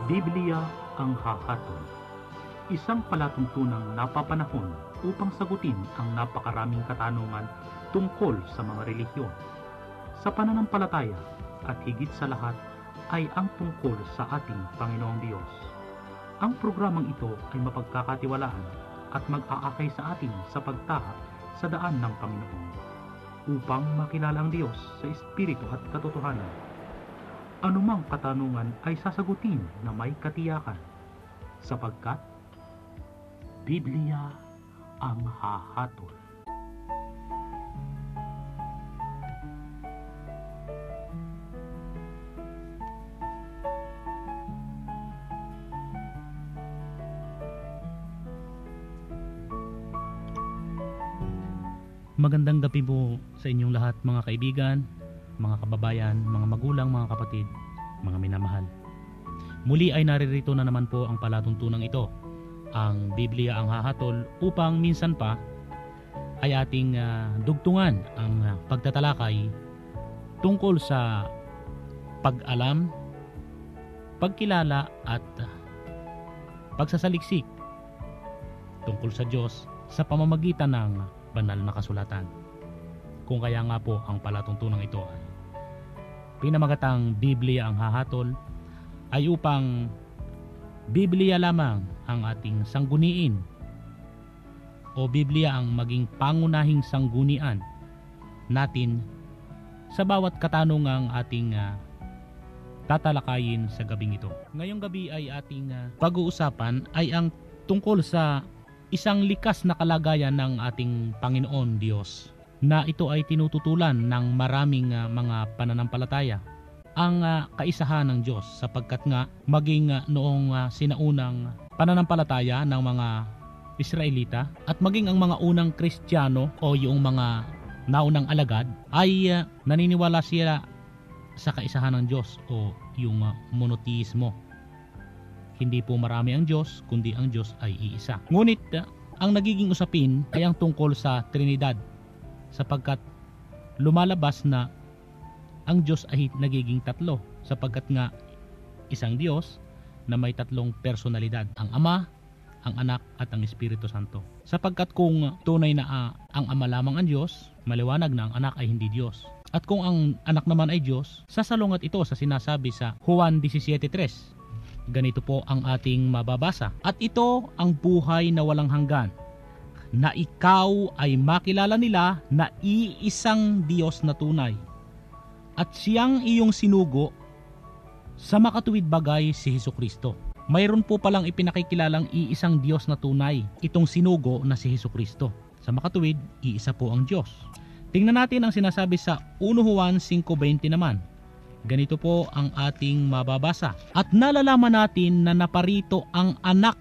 Biblia ang hahatol. Isang palatuntunang napapanahon upang sagutin ang napakaraming katanungan tungkol sa mga relihiyon. Sa pananampalataya at higit sa lahat ay ang tungkol sa ating Panginoong Diyos. Ang programang ito ay mapagkakatiwalaan at mag-aakay sa atin sa pagtahak sa daan ng Panginoon upang makilala ang Diyos sa Espiritu at katotohanan. Anumang katanungan ay sasagutin na may katiyakan sapagkat Biblia ang hahatol. Magandang gabi po sa inyong lahat mga kaibigan, mga kababayan, mga magulang, mga kapatid, mga minamahal. Muli ay naririto na naman po ang palatuntunang ito, ang Biblia ang hahatol, upang minsan pa ay ating dugtungan ang pagtatalakay tungkol sa pag-alam, pagkilala at pagsasaliksik tungkol sa Diyos sa pamamagitan ng banal na kasulatan. Kung kaya nga po ang palatuntunang ito ay pinamagatang Biblia ang hahatol, ay upang Biblia lamang ang ating sangguniin o Biblia ang maging pangunahing sanggunian natin sa bawat katanungang ating tatalakayin sa gabing ito. Ngayong gabi ay ating pag-uusapan ay ang tungkol sa isang likas na kalagayan ng ating Panginoon Diyos, na ito ay tinututulan ng maraming mga pananampalataya, ang kaisahan ng Diyos, sapagkat nga maging noong sinaunang pananampalataya ng mga Israelita at maging ang mga unang Kristiyano o yung mga naunang alagad ay naniniwala sila sa kaisahan ng Diyos o yung monoteismo. Hindi po marami ang Diyos, kundi ang Diyos ay iisa. Ngunit ang nagiging usapin ay ang tungkol sa Trinidad, sapagkat lumalabas na ang Diyos ay nagiging tatlo, sapagkat nga isang Diyos na may tatlong personalidad, ang Ama, ang Anak at ang Espiritu Santo. Sapagkat kung tunay na ang Ama lamang ang Diyos, maliwanag na ang Anak ay hindi Diyos. At kung ang Anak naman ay Diyos, sasalungat ito sa sinasabi sa Juan 17:3. Ganito po ang ating mababasa. At ito ang buhay na walang hanggan, na ikaw ay makilala nila na iisang Diyos na tunay, at siyang iyong sinugo sa makatuwid bagay si Hesukristo. Mayroon po palang ipinakikilalang iisang Diyos na tunay, itong sinugo na si Hesukristo. Sa makatuwid, iisa po ang Diyos. Tingnan natin ang sinasabi sa 1 Juan 5:20 naman. Ganito po ang ating mababasa. At nalalaman natin na naparito ang anak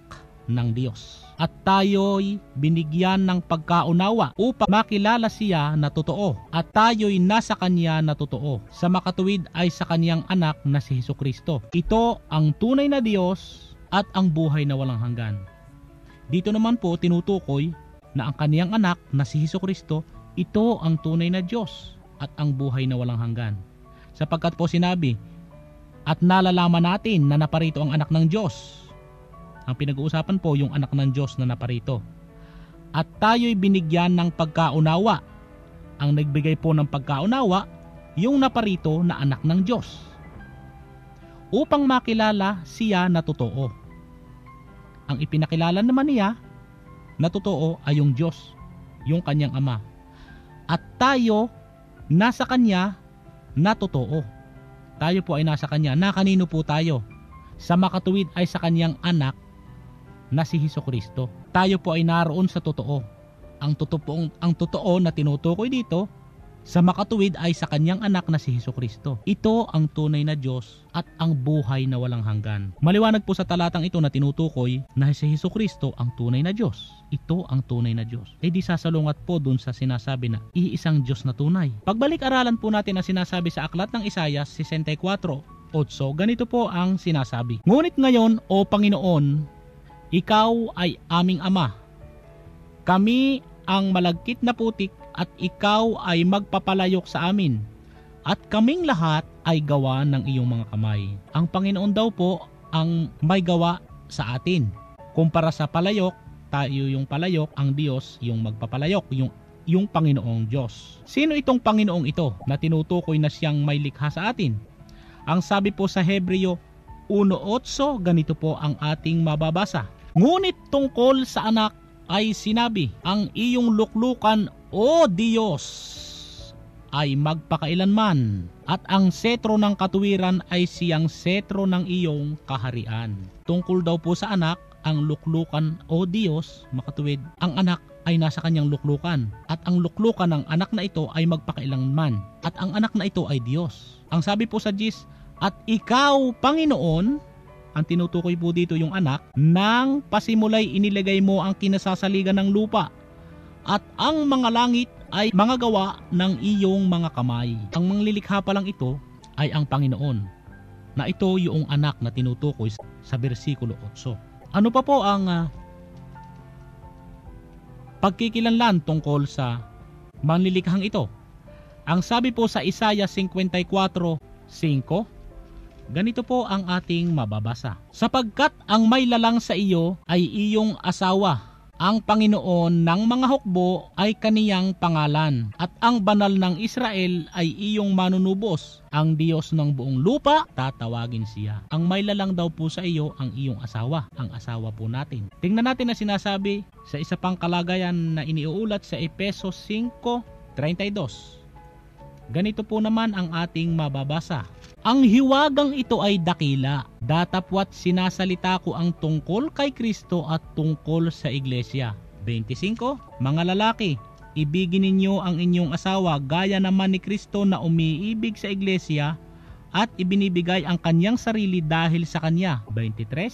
ng Diyos, at tayo'y binigyan ng pagkaunawa upang makilala siya na totoo, at tayo'y nasa kanya na totoo. Sa makatuwid ay sa kanyang anak na si Hesukristo. Ito ang tunay na Diyos at ang buhay na walang hanggan. Dito naman po tinutukoy na ang kaniyang anak na si Hesukristo, ito ang tunay na Diyos at ang buhay na walang hanggan. Sapagkat po sinabi, at nalalaman natin na naparito ang anak ng Diyos. Ang pinag-uusapan po yung anak ng Diyos na naparito. At tayo'y binigyan ng pagkaunawa. Ang nagbigay po ng pagkaunawa, yung naparito na anak ng Diyos, upang makilala siya na totoo. Ang ipinakilala naman niya na totoo ay yung Diyos, yung kanyang Ama. At tayo nasa kanya na totoo. Tayo po ay nasa kanya. Na kanino po tayo? Sa makatuwid ay sa kanyang anak na si Hesukristo. Tayo po ay naroon sa totoo. Ang totoo na tinutukoy dito sa makatuwid ay sa kanyang anak na si Hesukristo. Ito ang tunay na Diyos at ang buhay na walang hanggan. Maliwanag po sa talatang ito na tinutukoy na si Hesukristo ang tunay na Diyos. Ito ang tunay na Diyos. E di sasalungat po dun sa sinasabi na iisang Diyos na tunay. Pagbalik-aralan po natin ang sinasabi sa aklat ng Isaiah 64:8. Ganito po ang sinasabi. Ngunit ngayon, O Panginoon, ikaw ay aming Ama. Kami ang malagkit na putik at ikaw ay magpapalayok sa amin, at kaming lahat ay gawa ng iyong mga kamay. Ang Panginoon daw po ang may gawa sa atin. Kumpara sa palayok, tayo yung palayok, ang Diyos yung magpapalayok, yung Panginoong Diyos. Sino itong Panginoong ito na tinutukoy na siyang may likha sa atin? Ang sabi po sa Hebreo 1:8, ganito po ang ating mababasa. Ngunit tungkol sa anak ay sinabi, ang iyong luklukan, O Diyos, ay magpakailanman, at ang setro ng katuwiran ay siyang setro ng iyong kaharian. Tungkol daw po sa anak, ang luklukan, O Diyos, makatuwid, ang anak ay nasa kanyang luklukan, at ang luklukan ng anak na ito ay magpakailanman, at ang anak na ito ay Diyos. Ang sabi po sa Diyos, at ikaw, Panginoon, ang tinutukoy po dito yung anak, nang pasimulay inilagay mo ang kinasasaligan ng lupa, at ang mga langit ay mga gawa ng iyong mga kamay. Ang manglilikha pa lang ito ay ang Panginoon, na ito yung anak na tinutukoy sa versikulo 8. Ano pa po ang pagkikilanlan tungkol sa manlilikhang ito? Ang sabi po sa Isaiah 54:5, ganito po ang ating mababasa. Sapagkat ang may lalang sa iyo ay iyong asawa, ang Panginoon ng mga hukbo ay kaniyang pangalan, at ang banal ng Israel ay iyong manunubos. Ang Diyos ng buong lupa, tatawagin siya. Ang may lalang daw po sa iyo ang iyong asawa, ang asawa po natin. Tingnan natin na sinasabi sa isa pang kalagayan na iniuulat sa Efesos 5:32. Ganito po naman ang ating mababasa. Ang hiwagang ito ay dakila, datapwat sinasalita ko ang tungkol kay Kristo at tungkol sa iglesia. 25. Mga lalaki, ibigin ninyo ang inyong asawa gaya naman ni Kristo na umiibig sa iglesia at ibinibigay ang kanyang sarili dahil sa kanya. 23.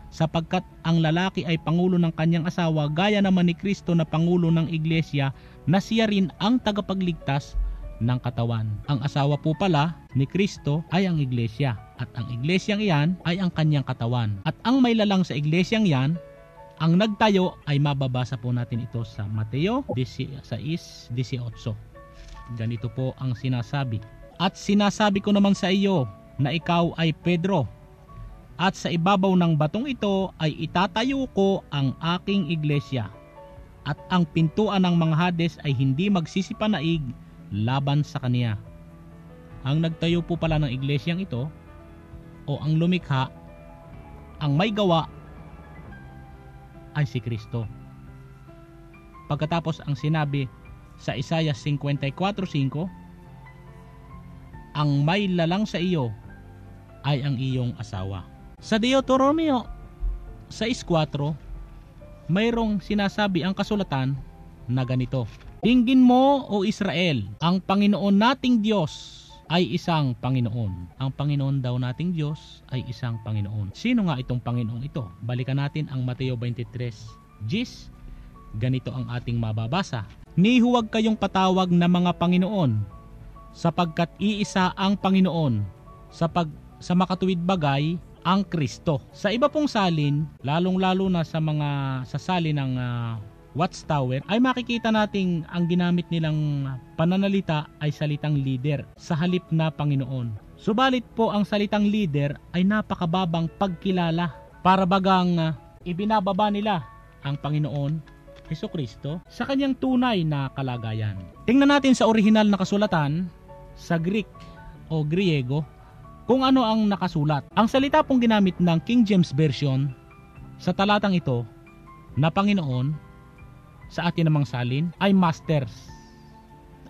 Sapagkat ang lalaki ay pangulo ng kanyang asawa gaya naman ni Kristo na pangulo ng iglesia, na siya rin ang tagapagligtas ng katawan. Ang asawa po pala ni Kristo ay ang iglesia, at ang iglesyang iyan ay ang kanyang katawan. At ang may lalang sa iglesyang iyan, ang nagtayo, ay mababasa po natin ito sa Mateo 16:18. Ganito po ang sinasabi. At sinasabi ko naman sa iyo na ikaw ay Pedro, at sa ibabaw ng batong ito ay itatayo ko ang aking iglesia, at ang pintuan ng mga Hades ay hindi magsisipanaig laban sa kaniya. Ang nagtayo po pala ng iglesyang ito, o ang lumikha, ang may gawa, ay si Kristo. Pagkatapos ang sinabi sa Isaiah 54:5, ang may lalang sa iyo ay ang iyong asawa. Sa Deuteronomio 6:4, mayroong sinasabi ang kasulatan na ganito. Dinggin mo, O Israel, ang Panginoon nating Diyos ay isang Panginoon. Ang Panginoon daw nating Diyos ay isang Panginoon. Sino nga itong Panginoong ito? Balikan natin ang Mateo 23:10. Ganito ang ating mababasa. Ni huwag kayong patawag na mga Panginoon, sapagkat iisa ang Panginoon, sa makatuwid bagay ang Kristo. Sa iba pong salin, lalong-lalo na sa mga sasalin ng Watchtower, ay makikita nating ang ginamit nilang pananalita ay salitang leader sa halip na Panginoon. Subalit po ang salitang leader ay napakababang pagkilala, para bagang ibinababa nila ang Panginoon Hesukristo sa kanyang tunay na kalagayan. Tingnan natin sa orihinal na kasulatan sa Greek o Griego kung ano ang nakasulat. Ang salita pong ginamit ng King James Version sa talatang ito na Panginoon sa atin namang salin ay masters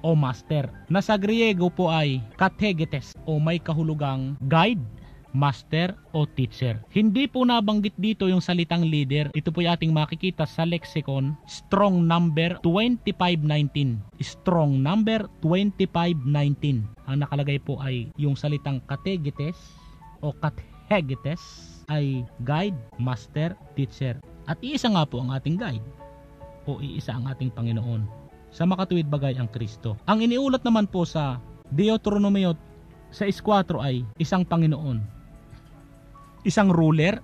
o master, na sa Griego po ay kategetes o may kahulugang guide, master o teacher. Hindi po nabanggit dito yung salitang leader. Ito po yung ating makikita sa lexicon Strong number 2519. Strong number 2519. Ang nakalagay po ay yung salitang kategetes o kategetes ay guide, master, teacher. At iisa nga po ang ating guide o iisa ang ating Panginoon. Sa makatuwid bagay ang Kristo. Ang iniulat naman po sa Deuteronomio 6:4 ay isang Panginoon, isang ruler,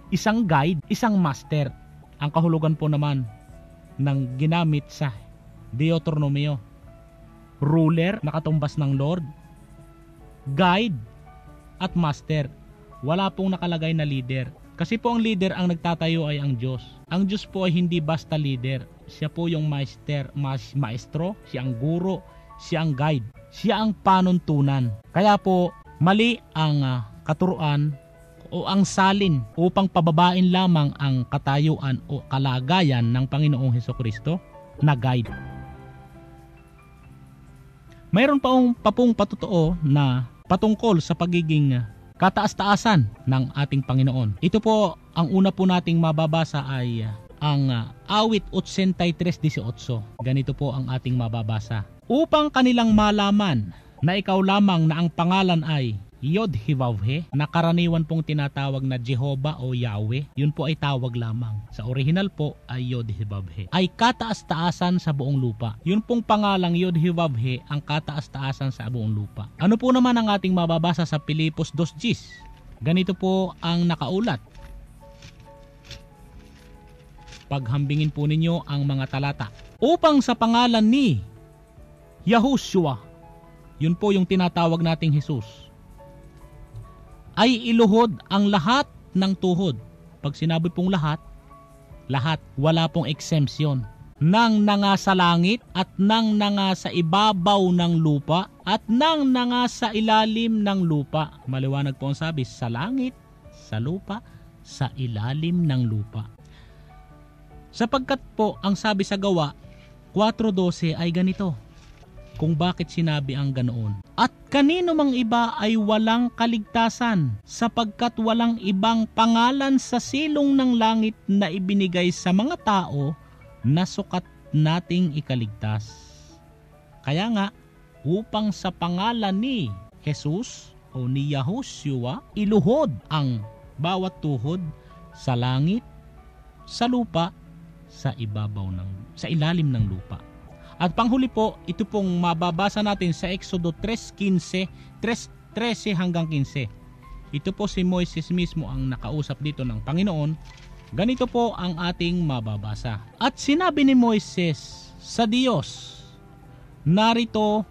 isang guide, isang master. Ang kahulugan po naman ng ginamit sa Deuteronomio, ruler na katumbas ng Lord, guide at master Wala pong nakalagay na leader. Kasi po ang leader ang nagtatayo ay ang Diyos. Ang Diyos po ay hindi basta leader. Siya po yung maestro, siya ang guro, siya ang guide, siya ang panuntunan. Kaya po mali ang katuruan o ang salin upang pababain lamang ang katayuan o kalagayan ng Panginoong Hesukristo na guide. Mayroon pa pong patotoo na patungkol sa pagiging kataas-taasan ng ating Panginoon. Ito po, ang una po nating mababasa ay ang awit 83:18. Ganito po ang ating mababasa. Upang kanilang malaman na ikaw lamang na ang pangalan ay Yod-Heh-Vav-He, na karaniwan pong tinatawag na Jehovah o Yahweh. Yun po ay tawag lamang. Sa original po ay Yod-Heh-Vav-He. Ay kataas-taasan sa buong lupa. Yun pong pangalang Yod-Heh-Vav-He ang kataas-taasan sa buong lupa. Ano po naman ang ating mababasa sa Pilipos 2:10? Ganito po ang nakaulat. Paghambingin po ninyo ang mga talata. Upang sa pangalan ni Yahushua, yun po yung tinatawag nating Jesus, ay iluhod ang lahat ng tuhod. Pag sinabi pong lahat, wala pong exemption. Nang nangasa langit at nang nangasa ibabaw ng lupa at nang nangasa ilalim ng lupa. Maliwanag po ang sabi, sa langit, sa lupa, sa ilalim ng lupa. Sapagkat po ang sabi sa Gawa 4:12 ay ganito, kung bakit sinabi ang ganoon. At kanino mang iba ay walang kaligtasan, sapagkat walang ibang pangalan sa silong ng langit na ibinigay sa mga tao na sukat nating ikaligtas. Kaya nga, upang sa pangalan ni Jesus o ni Yahushua, iluhod ang bawat tuhod sa langit, sa lupa, sa ilalim ng lupa. At panghuli po, ito pong mababasa natin sa Exodo 3:13 hanggang 15. Ito po si Moises mismo ang nakausap dito ng Panginoon. Ganito po ang ating mababasa. At sinabi ni Moises sa Diyos, narito,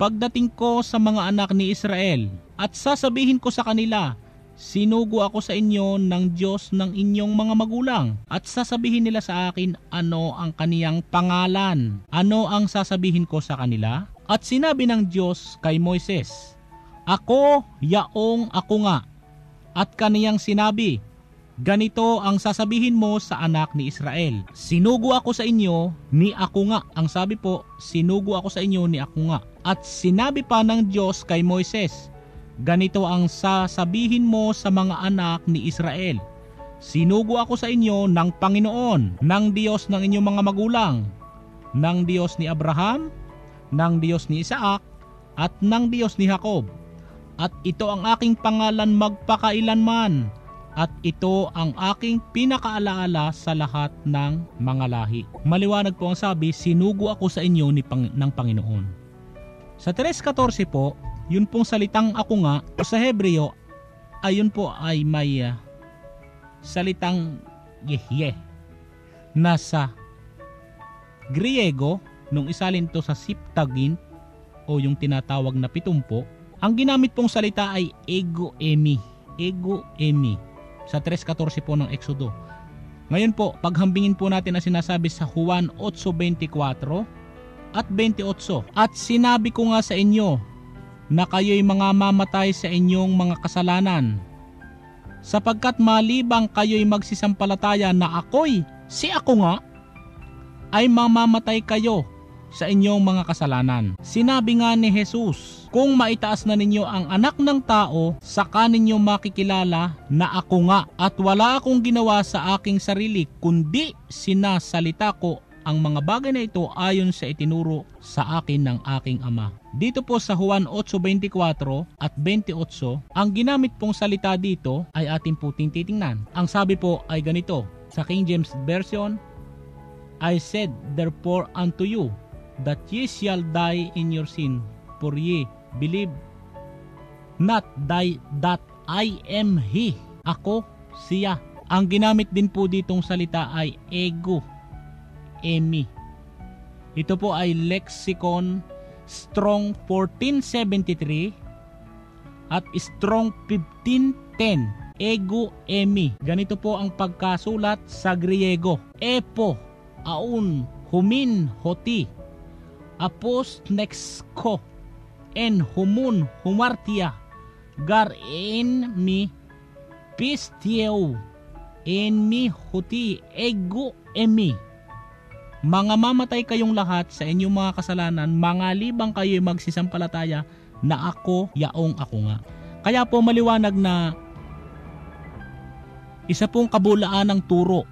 pagdating ko sa mga anak ni Israel, at sasabihin ko sa kanila, sinugo ako sa inyo ng Diyos ng inyong mga magulang, at sasabihin nila sa akin ano ang kaniyang pangalan. Ano ang sasabihin ko sa kanila? At sinabi ng Diyos kay Moises, ako, yaong ako nga. At kaniyang sinabi, ganito ang sasabihin mo sa anak ni Israel, sinugo ako sa inyo ni ako nga. Ang sabi po, sinugo ako sa inyo ni ako nga. At sinabi pa ng Diyos kay Moises, ganito ang sasabihin mo sa mga anak ni Israel, sinugo ako sa inyo ng Panginoon, ng Diyos ng inyong mga magulang, ng Diyos ni Abraham, ng Diyos ni Isaac, at ng Diyos ni Jacob. At ito ang aking pangalan magpakailanman, at ito ang aking pinakaalaala sa lahat ng mga lahi. Maliwanag po ang sabi, sinugo ako sa inyo ng Panginoon. Sa 3:14 po, yun pong salitang ako nga, o sa Hebreo, ayun po ay may salitang Yehye. Nasa Griego, nung isalin to sa Septuagint, o yung tinatawag na 70, ang ginamit pong salita ay ego emi. Ego emi. Sa 3:14 po ng Exodo. Ngayon po, paghambingin po natin ang sinasabi sa Juan 8:24 at 28. At sinabi ko nga sa inyo, na kayo'y mga mamatay sa inyong mga kasalanan, sapagkat malibang kayo'y magsisampalataya na ako'y si ako nga, ay mamamatay kayo sa inyong mga kasalanan. Sinabi nga ni Jesus, kung maitaas na ninyo ang anak ng tao, saka ninyo makikilala na ako nga, at wala akong ginawa sa aking sarili, kundi sinasalita ko ang mga bagay na ito ayon sa itinuro sa akin ng aking Ama. Dito po sa Juan 8:24 at 28, ang ginamit pong salita dito ay ating po titingnan. Ang sabi po ay ganito, sa King James Version, I said therefore unto you, that ye shall die in your sin, for ye believe not that I am He. Ako, siya. Ang ginamit din po ditong salita ay ego emi. Ito po ay Lexicon Strong 1473 at Strong 10. Ego emi. Ganito po ang pagkasulat sa Griego. Epo, aun, humin, hoti. Apos nexko, en humun, humartia. Gar en mi, pistieu, en mi hoti, ego emi. Mga mamatay kayong lahat sa inyong mga kasalanan, mangalibang kayo'y magsisampalataya na ako, yaong ako nga. Kaya po maliwanag na isa pong kabulaan ng turo,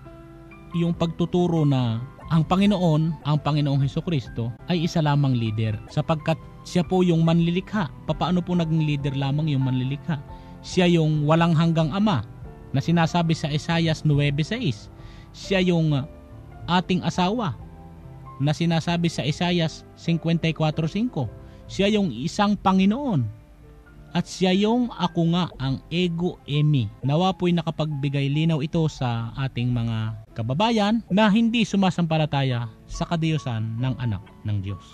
yung pagtuturo na ang Panginoong Hesukristo ay isa lamang leader, sapagkat siya po yung manlilikha. Paano po naging leader lamang yung manlilikha? Siya yung walang hanggang ama na sinasabi sa Isaias 9:6. Siya yung ating asawa na sinasabi sa Isaias 54:5. Siya yung isang Panginoon. At siya yung ako nga, ang ego emi. Nawa po'y nakapagbigay linaw ito sa ating mga kababayan na hindi sumasampalataya sa kadiyusan ng anak ng Diyos.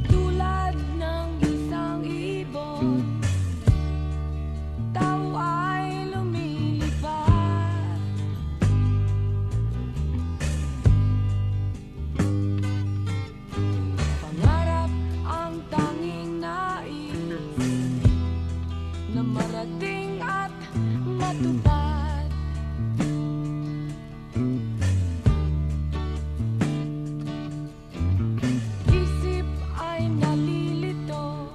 Tulad ng isang ibon, tao ay lumilipad. Pangarap ang tanging nais na marating at matupad. Isip ay nalilito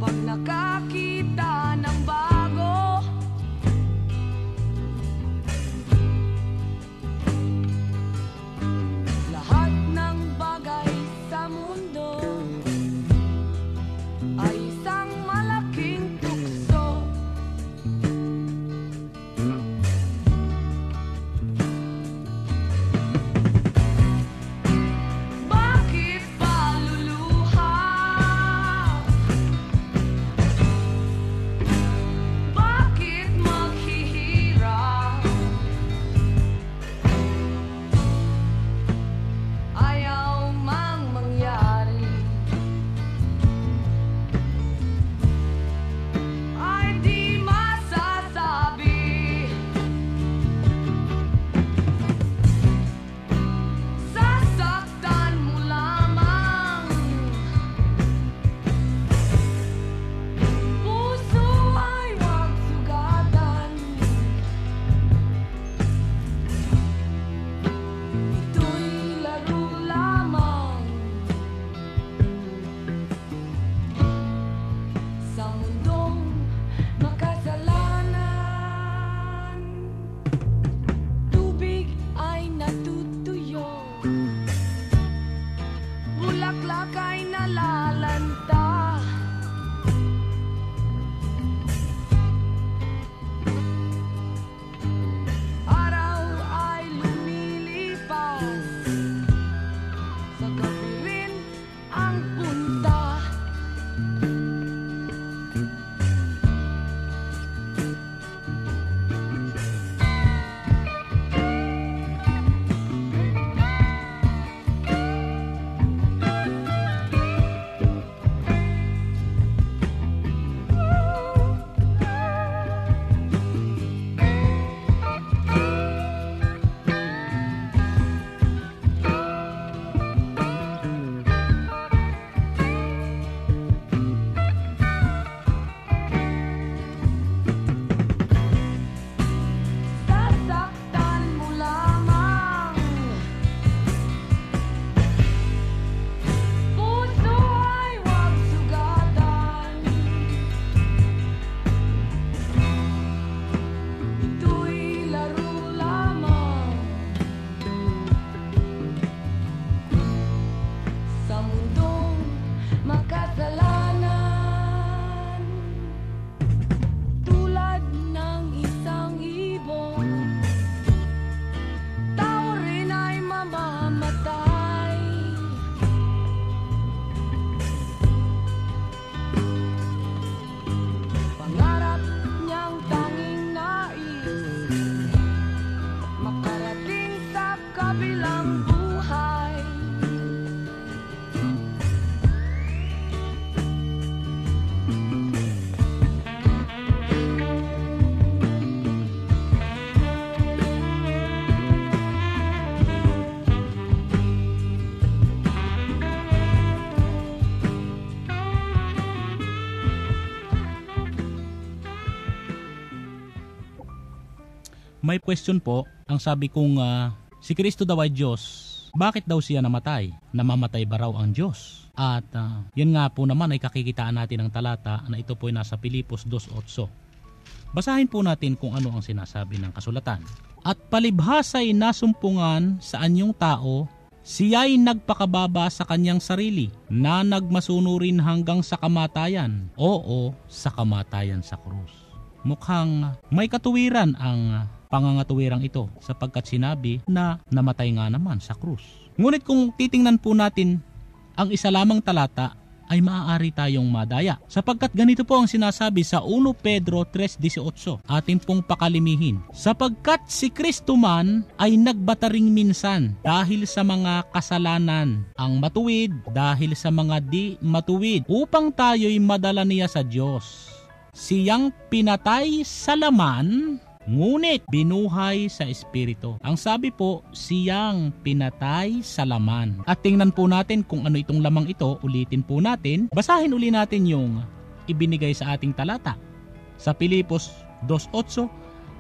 pag nakakita ng bago. Lahat ng bagay sa mundo ay isang malaking tukso. Bakit ba luluha? may question po, ang sabi kong si Kristo daw ay Diyos, bakit daw siya namatay? Namamatay ba raw ang Diyos? At yan nga po naman ay kakikitaan natin ng talata na ito po ay nasa Pilipos 2:8. Basahin po natin kung ano ang sinasabi ng kasulatan. At palibhasa'y nasumpungan sa anyong tao, siya'y nagpakababa sa kanyang sarili, na nagmasunurin hanggang sa kamatayan, oo, sa kamatayan sa krus. Mukhang may katuwiran ang pangangatuwirang ito sapagkat sinabi na namatay nga naman sa krus. Ngunit kung titingnan po natin ang isa lamang talata, ay maaari tayong madaya. Sapagkat ganito po ang sinasabi sa 1 Pedro 3:18. Ating pong pakalimihin. Sapagkat si Kristo man ay nagbataring minsan dahil sa mga kasalanan, ang matuwid dahil sa mga di matuwid, upang tayo'y madala niya sa Diyos. Siyang pinatay sa laman, ngunit binuhay sa espiritu. Ang sabi po, siyang pinatay sa laman. At tingnan po natin kung ano itong lamang ito. Ulitin po natin. Basahin uli natin yung ibinigay sa ating talata. Sa Pilipos 2:8,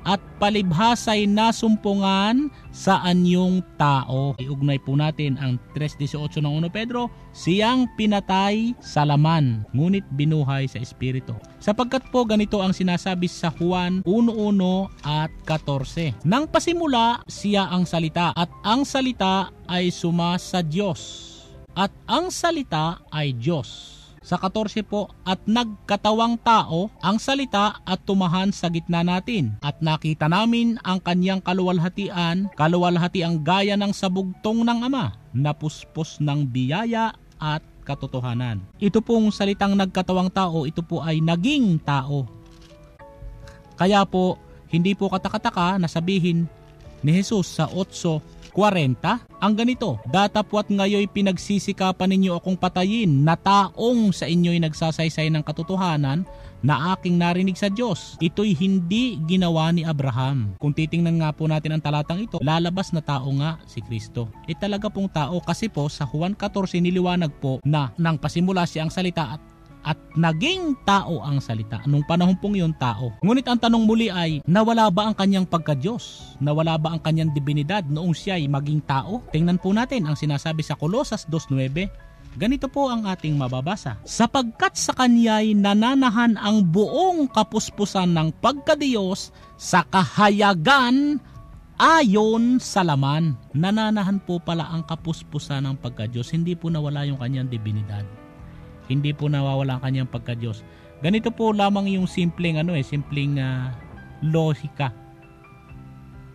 at palibhasa'y nasumpungan sa anyong tao. Iugnay po natin ang 3:18 ng 1 Pedro, siyang pinatay sa laman, ngunit binuhay sa espiritu. Sapagkat po ganito ang sinasabi sa Juan 1:1 at 14. Nang pasimula, siya ang salita, at ang salita ay suma sa Diyos, at ang salita ay Diyos. Sa 14 po, at nagkatawang tao ang salita at tumahan sa gitna natin. At nakita namin ang kanyang kaluwalhatian ang gaya ng sabugtong ng Ama, na puspos ng biyaya at katotohanan. Ito pong salitang nagkatawang tao, ito po ay naging tao. Kaya po, hindi po katakataka na sabihin ni Jesus sa 8:40, ang ganito, datapwat ngayoy pinagsisikapan ninyo akong patayin na taong sa inyo'y nagsasaysay ng katotohanan na aking narinig sa Diyos. Ito'y hindi ginawa ni Abraham. Kung titingnan nga po natin ang talatang ito, lalabas na tao nga si Kristo. Talaga pong tao kasi po sa Juan 14 niliwanag po na nang pasimula siya ang salita at naging tao ang salita. Nung panahon pong yun, tao. Ngunit ang tanong muli ay, nawala ba ang kanyang pagka-Diyos? Nawala ba ang kanyang divinidad noong siya ay maging tao? Tingnan po natin ang sinasabi sa Colosas 2:9. Ganito po ang ating mababasa. Sapagkat sa kanya'y nananahan ang buong kapuspusan ng pagka-Diyos sa kahayagan ayon sa laman. Nananahan po pala ang kapuspusan ng pagka-Diyos. Hindi po nawala yung kanyang divinidad. Hindi po nawawala ang kanyang pagka-Diyos. Ganito po lamang yung simpleng lohika.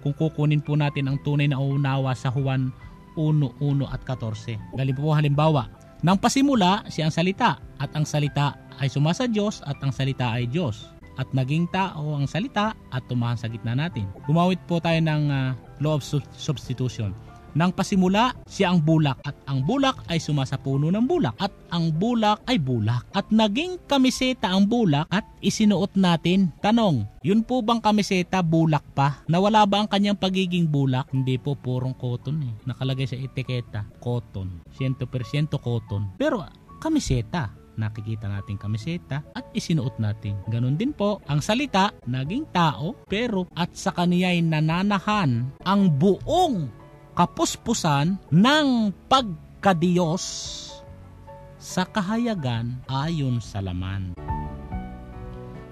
Kung kukunin po natin ang tunay na unawa sa Juan 1:1 at 14. Galing po halimbawa, nang pasimula siya ang salita, at ang salita ay suma sa Diyos, at ang salita ay Diyos. At naging tao ang salita at tumahan sa gitna natin. Gumawit po tayo ng law of substitution. Nang pasimula, siya ang bulak, at ang bulak ay suma sa puno ng bulak, at ang bulak ay bulak. At naging kamiseta ang bulak at isinuot natin. Tanong, yun po bang kamiseta bulak pa? Nawala ba ang kanyang pagiging bulak? Hindi po, purong cotton eh. Nakalagay sa etiketa, cotton. 100% cotton. Pero kamiseta. Nakikita natin kamiseta at isinuot natin. Ganon din po, ang salita, naging tao, pero at sa kaniya'y nananahan ang buong kapuspusan ng pagka-Diyos sa kahayagan ayon sa laman.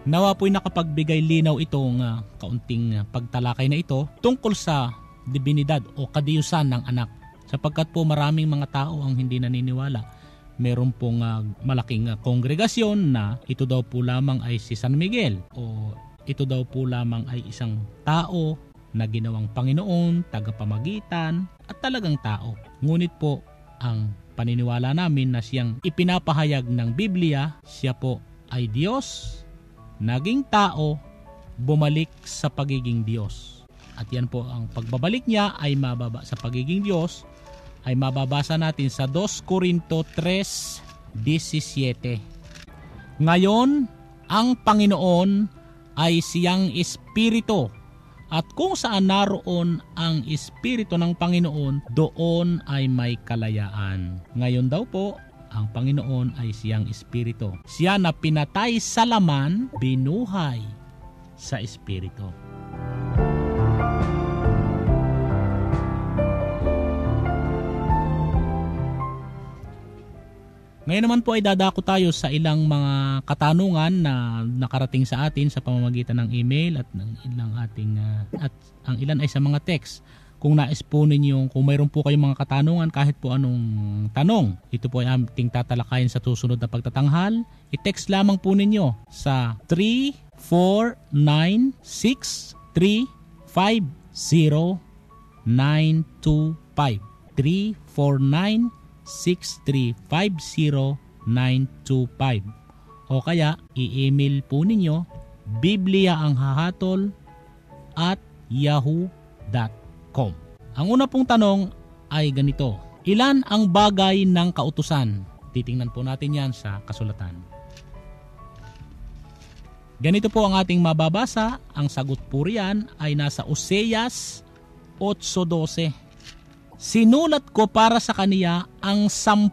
Nawa po'y nakapagbigay linaw itong kaunting pagtalakay na ito tungkol sa divinidad o kadiyusan ng anak, sapagkat po maraming mga tao ang hindi naniniwala. Meron pong malaking kongregasyon na ito daw po lamang ay si San Miguel, o ito daw po lamang ay isang tao na ginawang Panginoon, tagapamagitan, at talagang tao. Ngunit po, ang paniniwala namin na siyang ipinapahayag ng Biblia, siya po ay Diyos, naging tao, bumalik sa pagiging Diyos. At yan po, ang pagbabalik niya ay mababa sa pagiging Diyos, ay mababasa natin sa 2 Corinto 3:17. Ngayon, ang Panginoon ay siyang Espiritu, at kung saan naroon ang Espiritu ng Panginoon, doon ay may kalayaan. Ngayon daw po, ang Panginoon ay siyang Espiritu. Siya na pinatay sa laman, binuhay sa Espiritu. Ngayon naman po ay dadako tayo sa ilang mga katanungan na nakarating sa atin sa pamamagitan ng email at ng ilang ating at ang ilan ay sa mga text. Kung nais po ninyo, kung mayroon po kayong mga katanungan kahit po anong tanong, ito po ay ating tatalakayin sa susunod na pagtatanghal. I-text lamang po ninyo sa 3496350 3496350 o kaya i-email po ninyo bibliaanghahatol@yahoo.com. Ang una pong tanong ay ganito: ilan ang bagay ng kautusan? Titingnan po natin yan sa kasulatan. Ganito po ang ating mababasa. Ang sagot po riyan ay nasa Oseas 8:12. Sinulat ko para sa kaniya ang 10,000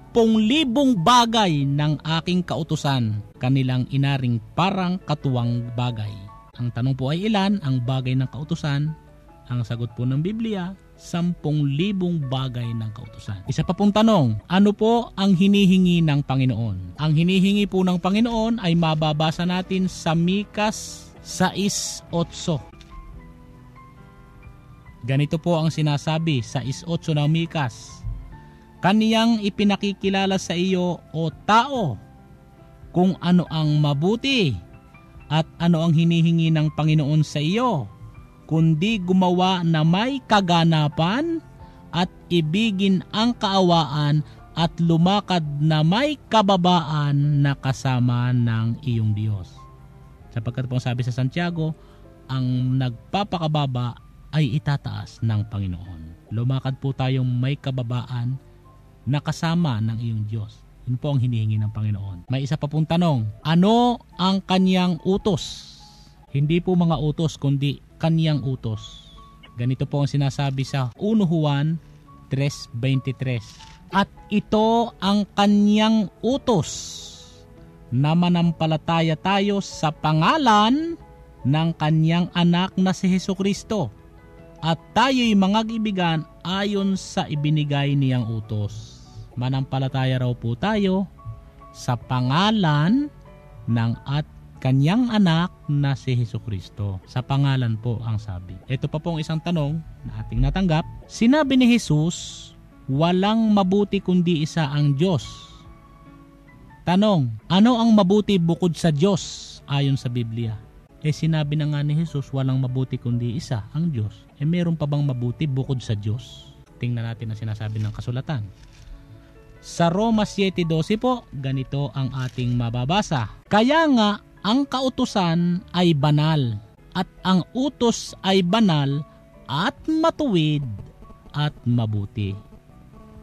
bagay ng aking kautusan, kanilang inaring parang katuwang bagay. Ang tanong po ay ilan ang bagay ng kautusan? Ang sagot po ng Biblia, 10,000 bagay ng kautusan. Isa pa pong tanong, ano po ang hinihingi ng Panginoon? Ang hinihingi po ng Panginoon ay mababasa natin sa Mikas 6:8. Ganito po ang sinasabi sa 6:8 ng Mikas. Kaniyang ipinakikilala sa iyo, o tao, kung ano ang mabuti at ano ang hinihingi ng Panginoon sa iyo, kundi gumawa na may kaganapan at ibigin ang kaawaan at lumakad na may kababaan na kasama ng iyong Diyos. Sapagkat po sabi sa Santiago, ang nagpapakababa ay itataas ng Panginoon. Lumakad po tayong may kababaan na kasama ng iyong Diyos. Yun po ang hinihingi ng Panginoon. May isa pa pong tanong, ano ang kanyang utos? Hindi po mga utos, kundi kanyang utos. Ganito po ang sinasabi sa 1 Juan 3:23. At ito ang kanyang utos, na manampalataya tayo sa pangalan ng kanyang anak na si Hesukristo, at tayo'y mangag-ibigan ayon sa ibinigay niyang utos. Manampalataya raw po tayo sa pangalan ng at kanyang anak na si Hesukristo. Sa pangalan po ang sabi. Ito pa pong isang tanong na ating natanggap. Sinabi ni Jesus, walang mabuti kundi isa ang Diyos. Tanong, ano ang mabuti bukod sa Diyos ayon sa Biblia? Sinabi na nga ni Jesus, walang mabuti kundi isa, ang Diyos. Meron pa bang mabuti bukod sa Diyos? Tingnan natin ang sinasabi ng kasulatan. Sa Roma 7:12 po, ganito ang ating mababasa. Kaya nga, ang kautusan ay banal, at ang utos ay banal, at matuwid, at mabuti.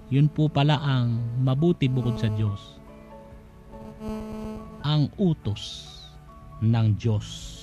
Yun po pala ang mabuti bukod sa Diyos. Ang utos ng Diyos.